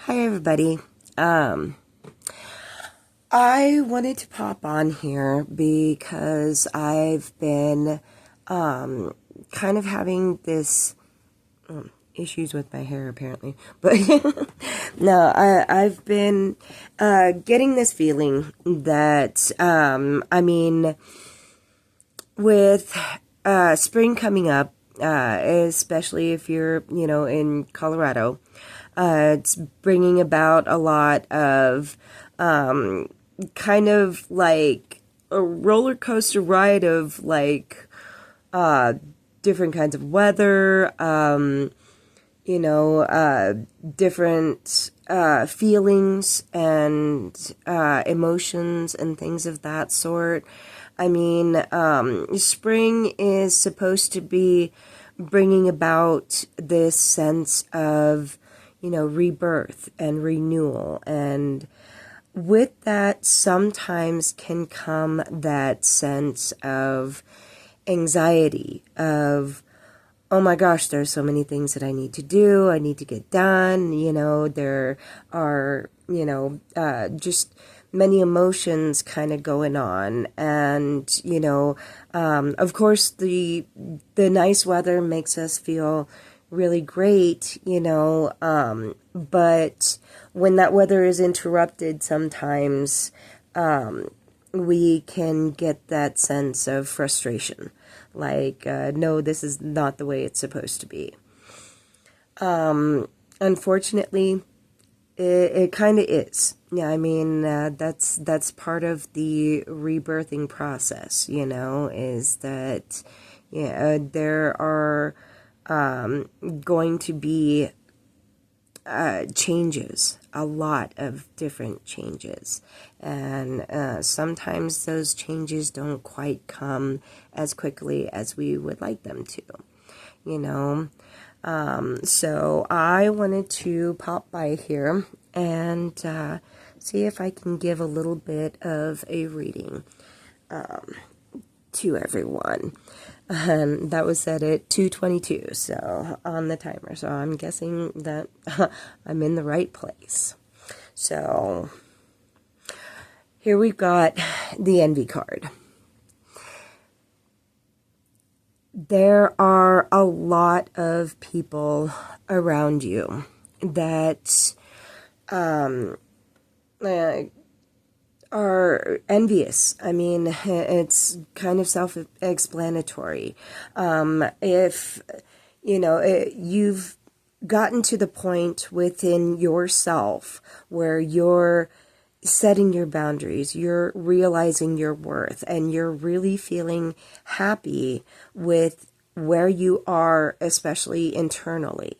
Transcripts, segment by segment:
Hi everybody. I wanted to pop on here because I've been kind of having this issues with my hair apparently, but no, I've been getting this feeling that with spring coming up, especially if you're in Colorado. It's bringing about a lot of kind of like a roller coaster ride of like different kinds of weather, different feelings and emotions and things of that sort. Spring is supposed to be bringing about this sense of rebirth and renewal. And with that, sometimes can come that sense of anxiety of, oh my gosh, there's so many things that I need to do. I need to get done. There are, just many emotions kind of going on. And, of course, the nice weather makes us feel really great, but when that weather is interrupted, sometimes we can get that sense of frustration. Like, no, this is not the way it's supposed to be. Unfortunately, it kind of is. Yeah, that's part of the rebirthing process, is that, there are going to be changes, a lot of different changes. And sometimes those changes don't quite come as quickly as we would like them to, So I wanted to pop by here and see if I can give a little bit of a reading to everyone. That was set at 2:22, so on the timer. So I'm guessing that I'm in the right place. So here we've got the envy card. There are a lot of people around you that are envious. It's kind of self-explanatory. If, you've gotten to the point within yourself where you're setting your boundaries, you're realizing your worth, and you're really feeling happy with where you are, especially internally.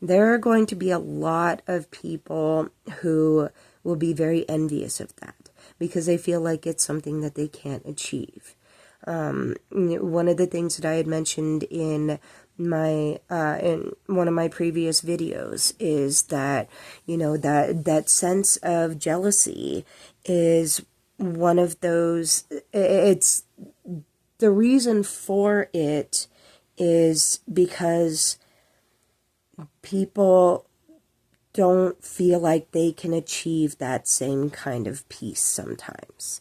There are going to be a lot of people who will be very envious of that, because they feel like it's something that they can't achieve. One of the things that I had mentioned in one of my previous videos is that, that sense of jealousy is one of those, it's the reason for it is because people don't feel like they can achieve that same kind of peace sometimes.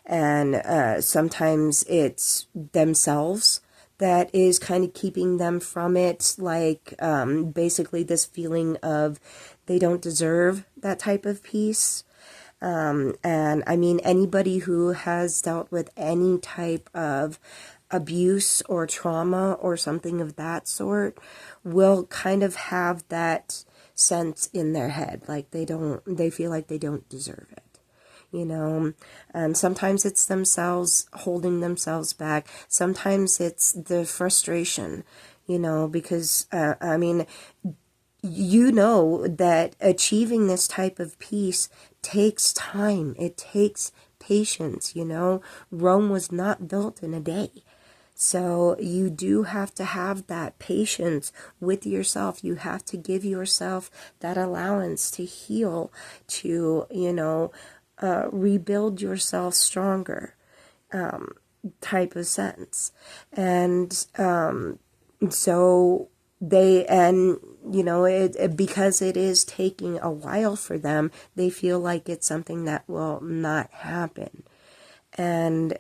And sometimes it's themselves that is kind of keeping them from it, like basically this feeling of they don't deserve that type of peace. And anybody who has dealt with any type of abuse or trauma or something of that sort will kind of have that sense in their head, like they feel like they don't deserve it, and sometimes it's themselves holding themselves back. Sometimes it's the frustration, because that achieving this type of peace takes time. It takes patience. Rome was not built in a day. So you do have to have that patience with yourself. You have to give yourself that allowance to heal, to, rebuild yourself stronger, type of sense. And so and because it is taking a while for them, they feel like it's something that will not happen. And,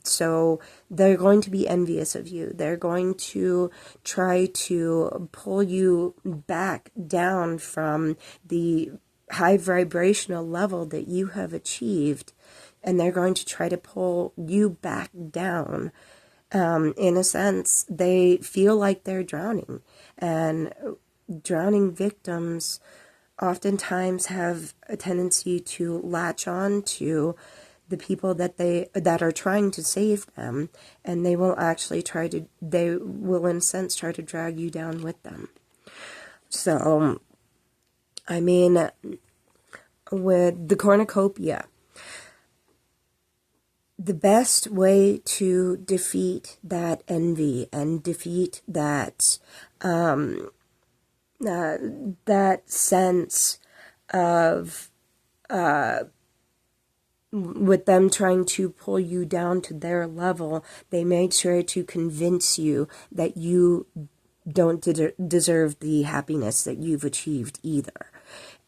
so they're going to be envious of you. They're going to try to pull you back down from the high vibrational level that you have achieved. And they're going to try to pull you back down. In a sense, they feel like they're drowning. And drowning victims oftentimes have a tendency to latch on to the people that are trying to save them, and they will in a sense try to drag you down with them. So, I mean, with the cornucopia, the best way to defeat that envy and defeat that that sense of with them trying to pull you down to their level, they make sure to convince you that you don't deserve the happiness that you've achieved either.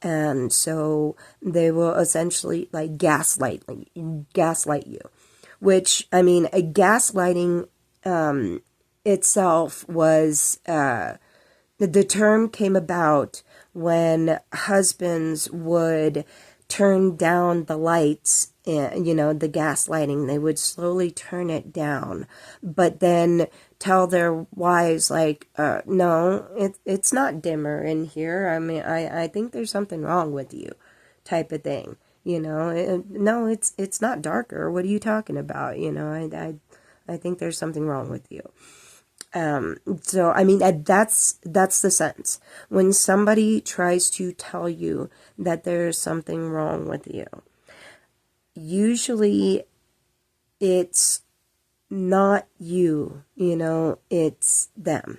And so they will essentially like gaslight you, which, I mean, a gaslighting itself was, the term came about when husbands would turn down the lights, the gaslighting. They would slowly turn it down, but then tell their wives, like, no, it's not dimmer in here. I mean, I think there's something wrong with you, type of thing. No, it's not darker. What are you talking about? I think there's something wrong with you. So, I mean, that's the sense. When somebody tries to tell you that there's something wrong with you, usually it's not you, it's them.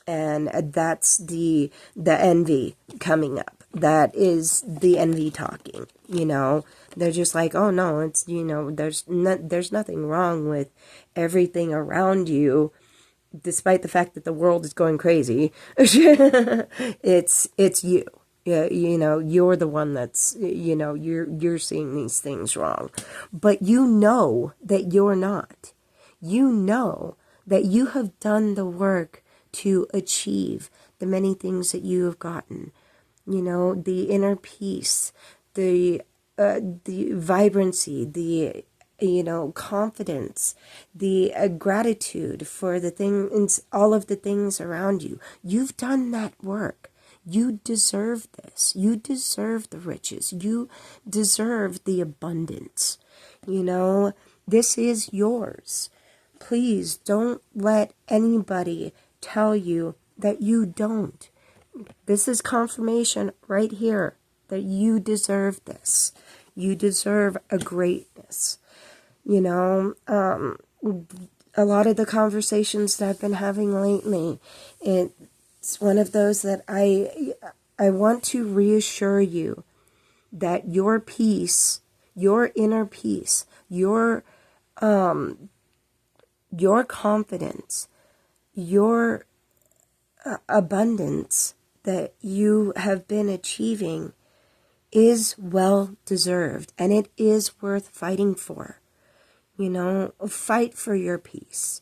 And that's the envy coming up. That is the envy talking, They're just like, oh no, it's, there's nothing wrong with everything around you. Despite the fact that the world is going crazy, it's you. Yeah, you're the one that's, you're seeing these things wrong. But you know that you're not. You know that you have done the work to achieve the many things that you have gotten. The inner peace, the vibrancy, the confidence, the gratitude for the things, all of the things around you. You've done that work. You deserve this. You deserve the riches. You deserve the abundance. This is yours. Please don't let anybody tell you that you don't. This is confirmation right here that you deserve this. You deserve a greatness. A lot of the conversations that I've been having lately, it's one of those that I want to reassure you that your peace, your inner peace, your confidence, your abundance that you have been achieving is well deserved, and it is worth fighting for. Fight for your peace.